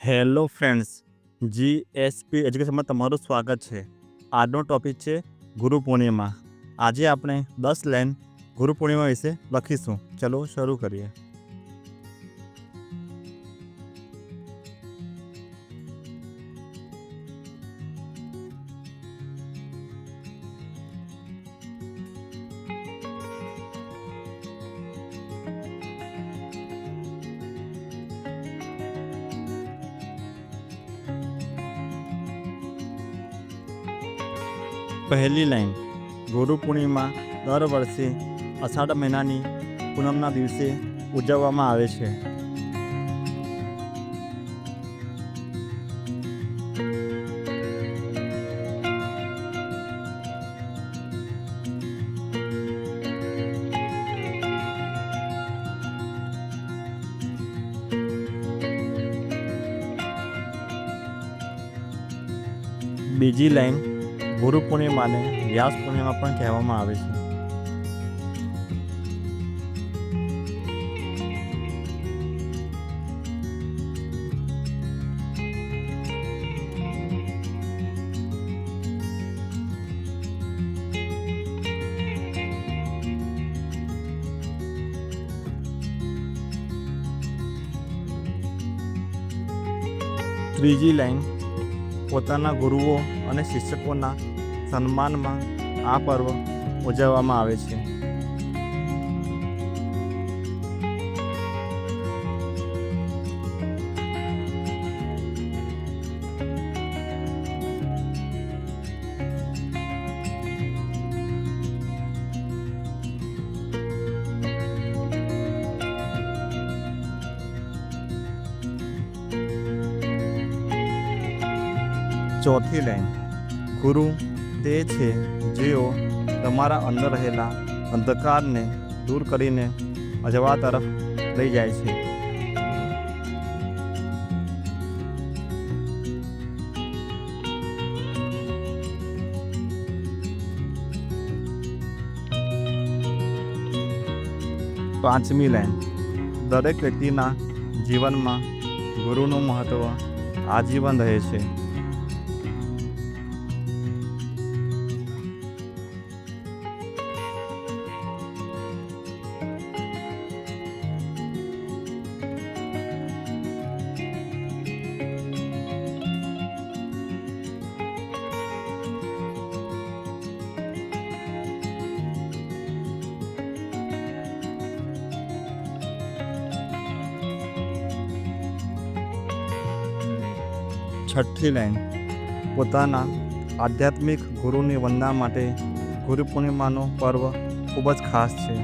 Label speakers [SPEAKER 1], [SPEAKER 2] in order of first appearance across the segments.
[SPEAKER 1] Hello friends, GSP એજ્યુકેશનમાં તમારું સ્વાગત છે. આજનો ટૉપિક છે ગુરુ પૂર્ણિમા. આજે આપણે 10 લાઈન ગુરુ પૂર્ણિમા વિશે લખીશું. ચલો શરૂ કરીએ. પહેલી લાઈન. ગુરુ પૂર્ણિમા દર વર્ષે અષાઢ મહિનાની પૂનમના દિવસે ઉજવવામાં આવે છે. બીજી લાઈન. ગુરુ પૂર્ણિમાને વ્યાસ પૂર્ણિમા પણ કહેવામાં આવે છે. ત્રીજી લાઈન. પોતાના ગુરુઓ અને શિક્ષકોના સન્માનમાં આ પર્વ ઉજવવામાં આવે છે. ચોથી લાઈન. ગુરુ તે છે જેઓ તમારા અંદર રહેલા અંધકારને દૂર કરીને અજવા તરફ લઈ જાય છે. પાંચમી લાઈન. દરેક વ્યક્તિના જીવનમાં ગુરુનું મહત્ત્વ આજીવન રહે છે. છઠ્ઠી લાઈન. પોતાના આધ્યાત્મિક ગુરુની વંદના માટે ગુરુ પૂર્ણિમાનો પર્વ ખૂબ જ ખાસ છે.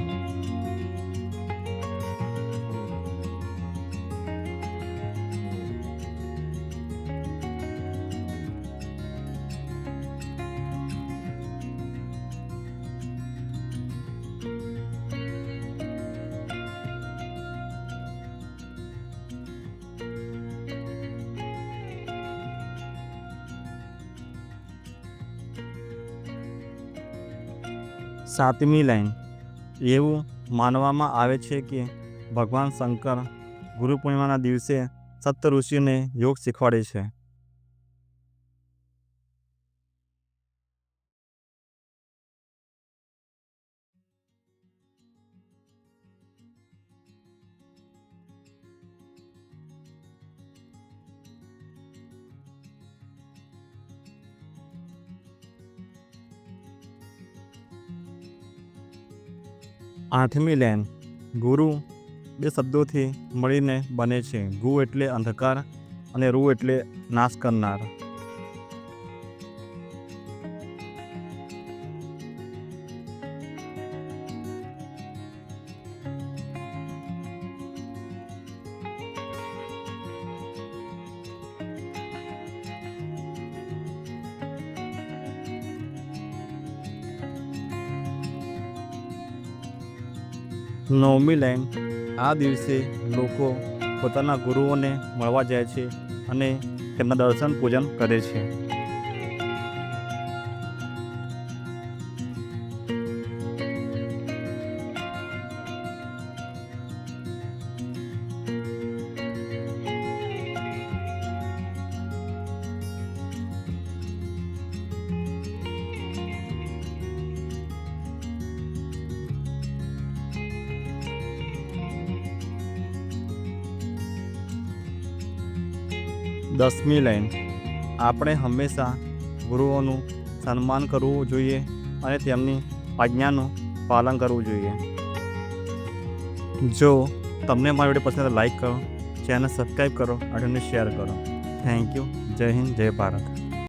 [SPEAKER 1] સાતમી લાઈન. એવું માનવામાં આવે છે કે ભગવાન શંકર ગુરુ પૂર્ણિમાના દિવસે સપ્ત ઋષિને યોગ શીખવાડે છે. આઠમી લાઈન. ગુરુ બે શબ્દોથી મળીને બને છે. ગુ એટલે અંધકાર અને રૂ એટલે નાશ કરનાર. નવમી લાઈન. આ દિવસે લોકો પોતાના ગુરુઓને મળવા જાય છે અને તેમના દર્શન પૂજન કરે છે. 10મી લાઈન, આપણે હંમેશા ગુરુઓનું સન્માન કરવું જોઈએ અને તેમની આજ્ઞાનું પાલન કરવું જોઈએ. જો તમને મારો વિડીયો પસંદ આવે તો લાઈક કરો, ચેનલ સબસ્ક્રાઈબ કરો અને શેર કરો. Thank you. જય હિન્દ, જય ભારત.